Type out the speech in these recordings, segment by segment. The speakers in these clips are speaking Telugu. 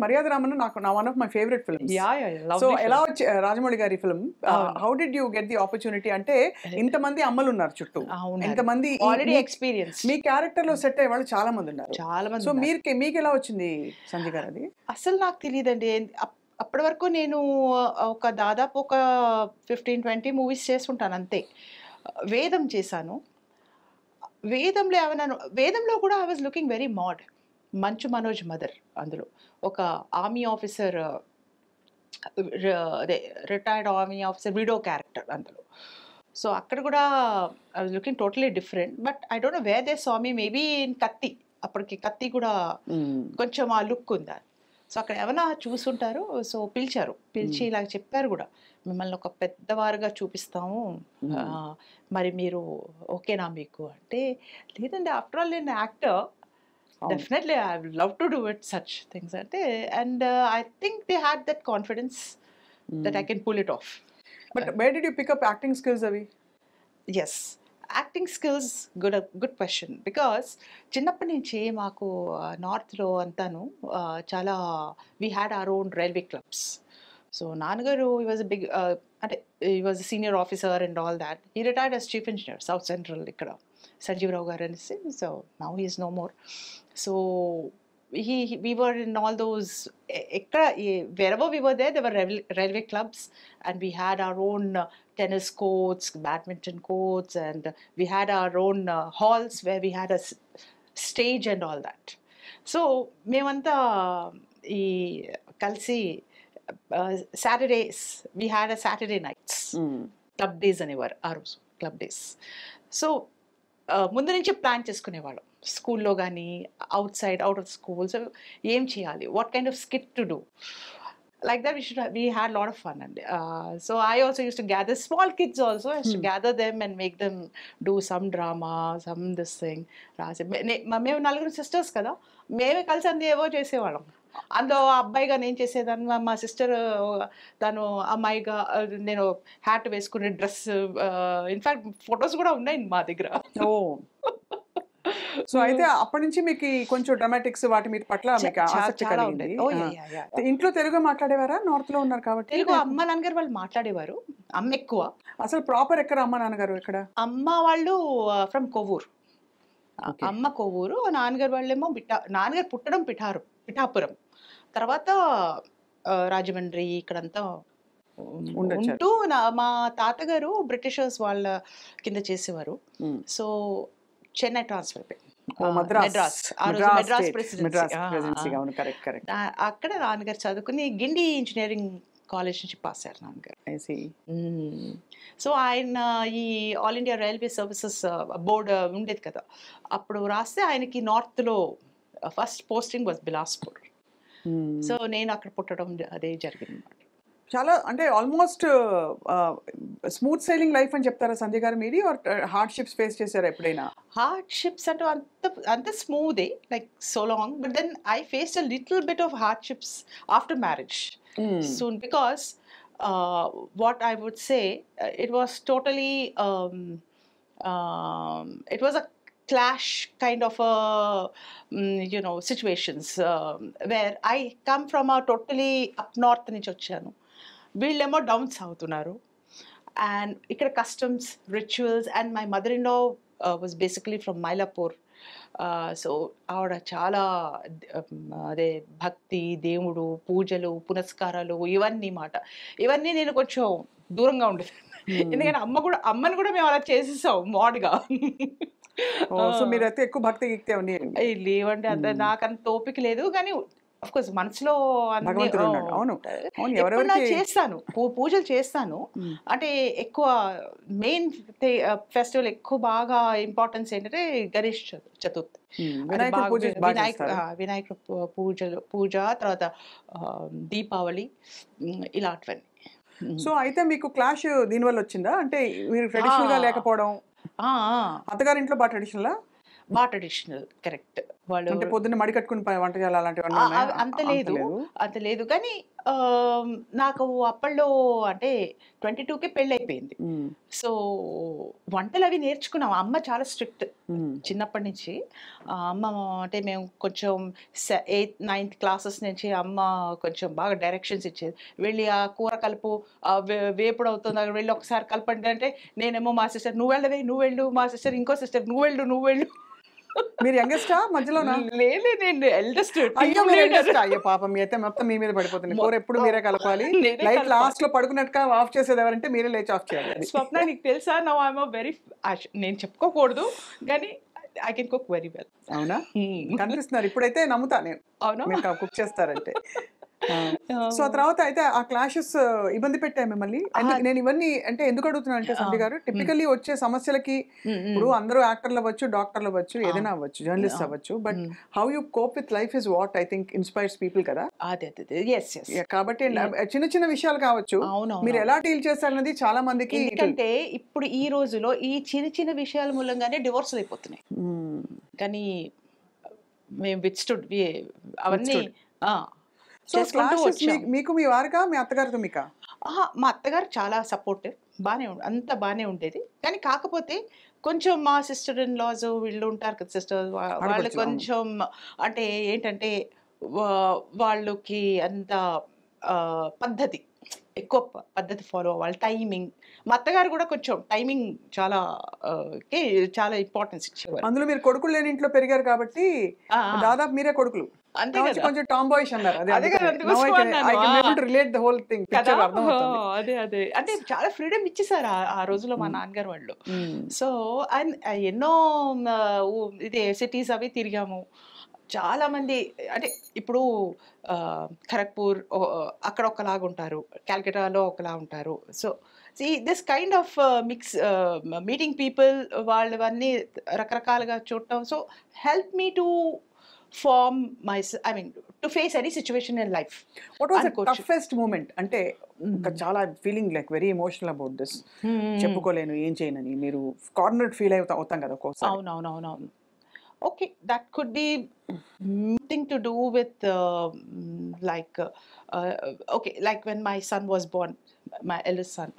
మర్యాద రామన్న నాకు one of my favourite films. Yeah yeah so lovely ఎలా వచ్చి రాజమౌళి గారి ఫిల్మ్, అవును. How did you get the opportunity? అంటే ఇంతమంది అమ్మలు ఉన్నారు చుట్టూ, అవును ఇంతమంది ఆల్రెడీ ఎక్స్పీరియన్స్ మీ క్యారెక్టర్ లో సెట్ అయ్యే వాళ్ళు చాలా మంది ఉన్నారు. చాలా మంది సో ఉన్నారు. మీకు ఎలా వచ్చింది సంజయ్ గారు అది? అసలు నాకు తెలియదండి. అప్పటి వరకు నేను ఒక దాదాపు ఒక 15-20 మూవీస్ చేసుంటాను అంతే. వేదం చేశాను. వేదంలో కూడా I was looking very mad. Manchu Manoj mother అందులో. ఒక ఆర్మీ ఆఫీసర్, అదే retired army officer widow character అందులో. సో అక్కడ కూడా I was looking totally different. But I don't know where they saw me, maybe in Kathi. అప్పటికి కత్తి కూడా కొంచెం ఆ లుక్ ఉందా. సో అక్కడ ఏమైనా చూసుంటారు. సో పిలిచి ఇలా చెప్పారు కూడా, మిమ్మల్ని ఒక పెద్దవారుగా చూపిస్తాము, మరి మీరు ఓకేనా మీకు అంటే, లేదండి ఆఫ్టర్ ఆల్ నేను actor, definitely I would love to do it such things అంటే. And I think they had that confidence that I can pull it off. But where did you pick up acting skills అవి? Yes, acting skills good question. Because చిన్నప్పటి నుంచి మాకు నార్త్లో అంతాను చాలా we had our own railway clubs. So నాన్నగారు ఈ వాజ్ బిగ్, అంటే he was senior officer and all that. ఈ retired as chief engineer south central ఇక్కడ సంజీవరావు గారు అనేసి. So now he is no more. So we were in all those, wherever we were there were railway clubs, and we had our own tennis courts, badminton courts, and we had our own halls where we had a stage and all that. So మేమంతా ఈ కలిసి Saturdays we had a Saturday nights, club days అనేవారు ఆ రోజు, క్లబ్ డేస్. సో ముందు నుంచి ప్లాన్ చేసుకునేవాళ్ళం, స్కూల్లో కానీ అవుట్ ఆఫ్ స్కూల్స్ ఏం చేయాలి, what kind of skit to do. Like that we had a lot of fun. And so I also used to gather small kids also. I used to gather them and make them do some drama, some this thing. మేము నలుగురు సిస్టర్స్ కదా, మేమే కలిసి అన్ని ఏవో చేసేవాళ్ళం. అందులో అబ్బాయిగా నేను చేసేదాన్ని, మా సిస్టర్ తను అమ్మాయిగా, నేను హ్యాట్ వేసుకునే డ్రెస్, ఇన్ఫాక్ట్ ఫొటోస్ కూడా ఉన్నాయి మా దగ్గర. ఓ, సో అయితే అప్పటి నుంచి మీకు కొంచెం డ్రామాటిక్స్ వాటి మీద పట్ల మీకు ఆసక్తి కలిగింది. ఇంట్లో తెలుగు మాట్లాడేవారా? నార్త్ లో ఉన్నారు కాబట్టి తెలుగు అమ్మ నాన్నగారు వాళ్ళు మాట్లాడేవారు, అమ్మ ఎక్కువ. అసలు ప్రాపర్ ఎక్కడ అమ్మ నాన్నగారు ఎక్కడ? అమ్మ వాళ్ళు ఫ్రమ్ కొవ్వూరు, అమ్మ కొవ్వూరు, నాన్నగారు వాళ్ళేమో నాన్నగారు పుట్టడం పిఠాపురం, తర్వాత రాజమండ్రి ఇక్కడంతా ఉంటూ మా తాతగారు బ్రిటిషర్స్ వాళ్ళ కింద చేసేవారు. So Chennai transfer Madras presidency, అక్కడ నాన్నగారు చదువుకుని గిండి ఇంజనీరింగ్ కాలేజ్ నుంచి పాస్ అయ్యారు నాన్నగారు. సో ఆయన ఈ all India railway services board ఉండేది కదా, అప్పుడు రాస్తే ఆయనకి నార్త్లో first posting was Bilaspur. So నేను అక్కడ పుట్టడం అదే జరిగింది. చాలా అంటే ఆల్మోస్ట్ స్మూత్ సైలింగ్ లైఫ్ అని చెప్తారా సంజయ్ గారు మీది? హార్డ్షిప్స్ ఫేస్ చేశారా ఎప్పుడైనా? హార్డ్షిప్స్ అంటే అంత స్మూదే, like so long, but then I faced a little bit of hardships after marriage soon, because what I would say, it was totally it was a clash kind of a situations where I come from a totally up north నుంచి వచ్చాను, వీళ్ళేమో డౌన్ సౌత్ ఉన్నారు. అండ్ ఇక్కడ customs, rituals, and my mother in law was basically from Mylapore. So ఆవిడ చాలా అదే భక్తి, దేవుడు, పూజలు, పునస్కారాలు, ఇవన్నీ నేను కొంచెం దూరంగా ఉండేది. ఎందుకంటే అమ్మని కూడా మేము అలా చేసేసాం మాడ్గా. సో మీరైతే ఎక్కువ భక్తి లేవండి, అంత నాకంత ఓపిక లేదు. కానీ ఆఫ్ కోర్స్ మనసులో చేస్తాను, పూజలు చేస్తాను. అంటే ఎక్కువ మెయిన్ ఫెస్టివల్ ఎక్కువ బాగా ఇంపార్టెన్స్ ఏంటంటే గణేష్ చతుర్థి, వినాయక పూజ, తర్వాత దీపావళి, ఇలాంటివన్నీ. సో అయితే మీకు క్లాష్ దీనివల్ల వచ్చిందా? అంటే మీరు ట్రెడిషనల్ గా లేకపోవడం, అత్తగారింట్లో బాగా ట్రెడిషనల్, కరెక్ట్. వాళ్ళు పొద్దున్న మడి కట్టుకుని వంట చేయాలి అలాంటివన్నీ అంత లేదు. కానీ నాకు అప్పట్లో అంటే 22కే పెళ్ళైపోయింది. సో వంటలు అవి నేర్చుకున్నాం. అమ్మ చాలా స్ట్రిక్ట్ చిన్నప్పటి నుంచి. అమ్మ అంటే మేము కొంచెం 8th 9th క్లాసెస్ నుంచి అమ్మ కొంచెం బాగా డైరెక్షన్స్ ఇచ్చేది. వెళ్ళి ఆ కూర కలుపు, వేపుడు అవుతుంది అక్కడ వెళ్ళి ఒకసారి కలపండి అంటే నేనేమో మా సిస్టర్ నువ్వు వెళ్ళవే నువ్వు వెళ్ళు, మా సిస్టర్ ఇంకో సిస్టర్ నువ్వు వెళ్ళు నువ్వు వెళ్ళు. మీరు యంగెస్టా మధ్యలోనా? లేదు నేను ఎల్డెస్ట్. అయ్యో అయ్యో పాపం మీ అయితే మొత్తం మీ మీద పడిపోతుంది. కూర ఎప్పుడు మీరే కలపాలి. లైట్ లాస్ట్ లో పడుకున్నట్టుగా ఆఫ్ చేసేది ఎవరంటే మీరే లేచి ఆఫ్ చేయాలి. స్వప్న నీకు తెలుసా నౌ ఐఎమ్ వెరీ, నేను చెప్పుకోకూడదు కానీ I can cook very well. అవునా? కనిపిస్తున్నారు ఇప్పుడైతే నమ్ముతా నేను. అవునా? మీరు కుక్ చేస్తారంటే. సో ఆ తర్వాత అయితే ఆ క్లాషెస్ ఇబ్బంది పెట్టాయి మిమ్మల్ని. నేను ఇవన్నీ అంటే ఎందుకు అడుగుతున్నాను అంటే సంధ్య గారు, టిపికల్లీ వచ్చే సమస్యలకి ఇప్పుడు అందరూ యాక్టర్లు అవ్వచ్చు, డాక్టర్లు అవ్వచ్చు, ఏదైనా అవ్వచ్చు, జర్నలిస్ట్ అవ్వచ్చు, but how you cope with life is what I think inspires people కదా. కాబట్టి చిన్న చిన్న విషయాలు కావచ్చు, మీరు ఎలా డీల్ చేస్తారన్నది చాలా మందికి. ఎందుకంటే ఇప్పుడు ఈ రోజులో ఈ చిన్న చిన్న విషయాల మూలంగానే డివోర్స్ అయిపోతున్నాయి. కానీ మేము విత్స్టూడ్ అవన్నీ మీకు మీ వారిగా మీ అత్తగారితో మీకా? మా అత్తగారు చాలా సపోర్టివ్, అంత బాగానే ఉండేది. కానీ కాకపోతే కొంచెం మా సిస్టర్ ఇన్ లాస్ వీళ్ళు ఉంటారు కదా సిస్టర్, వాళ్ళు కొంచెం అంటే ఏంటంటే వాళ్ళకి అంత పద్ధతి ఎక్కువ పద్ధతి ఫాలో అవ్వాలి, టైమింగ్. మా అత్తగారు కూడా కొంచెం టైమింగ్ చాలా చాలా ఇంపార్టెన్స్ ఇచ్చేవారు. అందులో మీరు కొడుకులు లేని ఇంట్లో పెరిగారు కాబట్టి దాదాపు మీరే కొడుకులు. అంతే కొంచెం టామ్ బాయ్స్ అన్నారు. అదే అంటే చాలా ఫ్రీడమ్ ఇచ్చేసారు ఆ రోజులో మా నాన్నగారు వాళ్ళు. సో ఎన్నో ఇదే సిటీస్ అవి తిరిగాము. చాలా మంది అంటే ఇప్పుడు ఖరగ్పూర్ అక్కడ ఒకలాగా ఉంటారు, క్యాల్కటాలో ఒకలా ఉంటారు. So this kind of mix meeting people వాళ్ళవన్నీ రకరకాలుగా చూడటం. So help me to form I mean to face any situation in life. What was the toughest moment? అంటే చాలా feeling like very emotional about this, చెప్పుకోలేను ఏం చేయనని మీరు కార్నర్డ్ ఫీల్ అవుతాం కదా ఒక్కోసారి. అవునవునవునవును. Okay, that could be thing to do with like okay like when my son was born, my eldest son.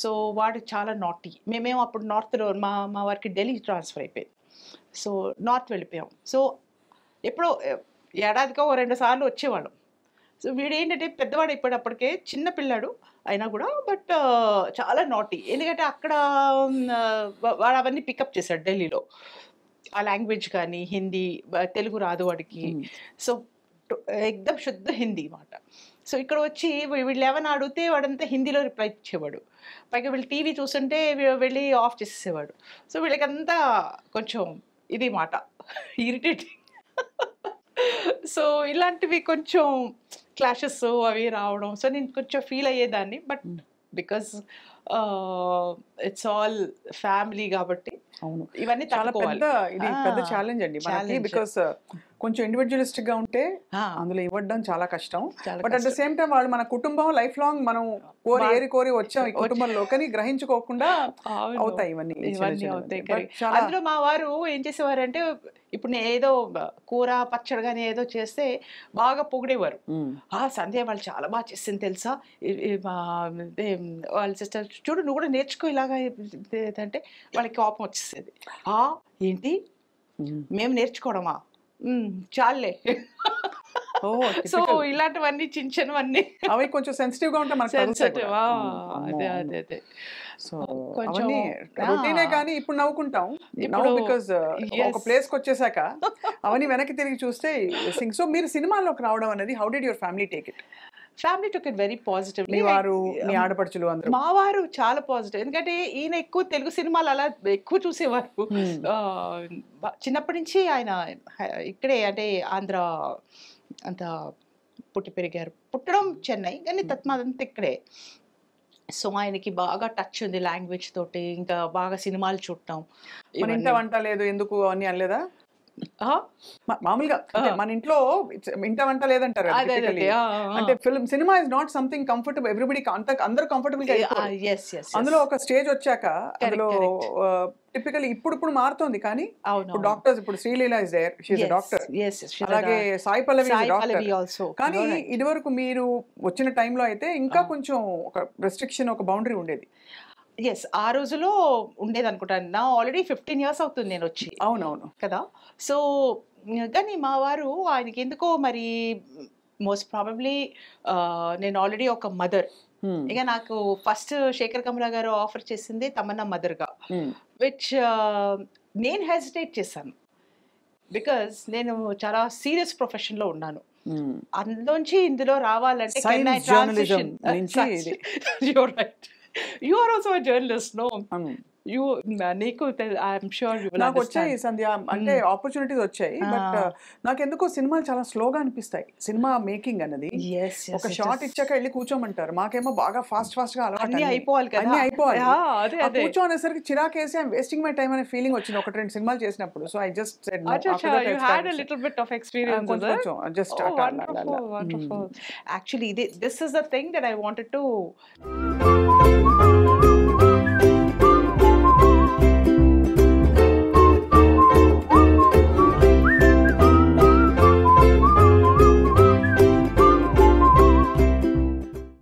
So వాడు చాలా నాటీ. మేమేమో అప్పుడు నార్త్లో మా వారికి ఢిల్లీ ట్రాన్స్ఫర్ అయిపోయింది. సో నార్త్ వెళ్ళిపోయాం. సో ఎప్పుడో ఏడాదికో 2 సార్లు వచ్చేవాళ్ళం. సో వీడు ఏంటంటే పెద్దవాడు అయిపోయేటప్పటికే చిన్న పిల్లాడు అయినా కూడా, బట్ చాలా నాటీ. ఎందుకంటే అక్కడ వాడు అవన్నీ పికప్ చేశాడు ఢిల్లీలో, ఆ లాంగ్వేజ్ కానీ హిందీ, తెలుగు రాదు వాడికి. సో ఎక్దమ్ శుద్ధ హిందీ మాట. సో ఇక్కడ వచ్చి వీళ్ళు ఏమైనా అడిగితే వాడంతా హిందీలో రిప్లై ఇచ్చేవాడు. పైగా వీళ్ళు టీవీ చూస్తుంటే వెళ్ళి ఆఫ్ చేసేసేవాడు. సో వీళ్ళకంతా కొంచెం ఇది మాట ఇరిటేటింగ్. సో ఇలాంటివి కొంచెం క్లాషెస్ అవి రావడం. సో నేను కొంచెం ఫీల్ అయ్యేదాన్ని. But because it's all family కాబట్టి అవును, ఇవన్నీ చాలా పెద్ద ఛాలెంజ్ అండి మనకి. బికాస్ కొంచెం ఇండివిజువలిస్టిక్ గా ఉంటే అందులో ఇవ్వడం చాలా కష్టం. But at the same time వాళ్ళు మన కుటుంబం లైఫ్ లాంగ్ మనం కోరి వచ్చాం ఈ కుటుంబంలో, కానీ గ్రహించుకోకుండా అవుతాయి ఇవన్నీ. అందులో మా వారు ఏం చేసేవారంటే ఇప్పుడు నేను ఏదో కూర పచ్చడి కానీ ఏదో చేస్తే బాగా పొగిడేవారు. సంధ్య వాళ్ళు చాలా బాగా చేసింది తెలుసా, వాళ్ళ సిస్టర్ చూడు నువ్వు కూడా నేర్చుకో ఇలాగా అంటే వాళ్ళకి కోపం వచ్చేసేది. ఏంటి మేము నేర్చుకోవడమా, చాలే. సో ఇలాంటివన్నీ చిన్నవన్నీ అవి కొంచెం సెన్సిటివ్ గా ఉంటాయి మనకు. అదే సో అవన్నీ రొటీనే కానీ ఇప్పుడు నవ్వుకుంటాం బికాజ్ ఒక ప్లేస్ కి వచ్చేసాక అవన్నీ వెనక్కి తిరిగి చూస్తే. సో మీరు సినిమాల్లోకి రావడం అనేది how did your family take it? Family took it very positively. మీ ఆడపడుచులు అందరూ? మా వారు చాలా పాజిటివ్. ఎందుకంటే ఈయన ఎక్కువ తెలుగు సినిమాలు అలా ఎక్కువ చూసేవారు. చిన్నప్పటి నుంచి ఆయన ఇక్కడే అంటే ఆంధ్ర అంత పుట్టి పెరిగారు. పుట్టడం చెన్నై కానీ తత్మాదంతా ఇక్కడే. సో ఆయనకి బాగా టచ్ ఉంది లాంగ్వేజ్ తోటి, ఇంకా బాగా సినిమాలు చూడటం. ఇంత వంట లేదు ఎందుకు అని అనలేదా? మామూలుగా అంటే మన ఇంట్లో ఇంట వంట లేదంటారు కదా అదే typically. అంటే film cinema is not something comfortable everybody అందరూ కంఫర్టబుల్ గా అయిపోరు. ఎస్ ఎస్ అందులో ఒక స్టేజ్ వచ్చాక అందులో టిపికలీ ఇప్పుడు మారుతోంది కానీ ఇప్పుడు డాక్టర్స్ ఇప్పుడు Sreeleela is there she is doctor, అలాగే Sai Pallavi is doctor. Also కానీ ఇదివరకు మీరు వచ్చిన టైంలో అయితే ఇంకా కొంచెం ఒక రెస్ట్రిక్షన్ ఒక బౌండరీ ఉండేది. ఎస్ ఆ రోజులో ఉండేది అనుకుంటాను. నా ఆల్రెడీ 15 years అవుతుంది నేను వచ్చి అవునవును కదా. సో కానీ మా వారు ఆయనకి ఎందుకో మరి మోస్ట్ ప్రాబబ్లీ నేను ఆల్రెడీ ఒక మదర్. ఇక నాకు ఫస్ట్ శేఖర్ కమలా గారు ఆఫర్ చేసింది తమన్నా మదర్గా, విచ్ నేను హెసిటేట్ చేశాను బికాజ్ నేను చాలా సీరియస్ ప్రొఫెషన్లో ఉన్నాను. అందులోంచి ఇందులో రావాలంటే you are also a journalist, no? You నీకు ఐఎమ్ షూర్ యు విల్ నాకు వచ్చాయి సంధ్య అంటే ఆపర్చునిటీస్ వచ్చాయి. బట్ నాకెందుకో సినిమాలు చాలా స్లోగా అనిపిస్తాయి. సినిమా మేకింగ్ అన్నది ఒక షాట్ ఇచ్చాక వెళ్ళి కూర్చోమంటారు, మాకేమో బాగా ఫాస్ట్ గా అలవాటు, అన్ని అయిపోవాలి కదా, అన్ని అయిపోవాలి. కూర్చోనేసరికి చిరాకేసి ఐఎమ్ వేస్టింగ్ మై టైం అనే ఫీలింగ్ వచ్చింది ఒక 2 సినిమాలు చేసినప్పుడు. So I just said no. You had a little bit of experience with it. Just wonderful. Actually this is the thing that I wanted to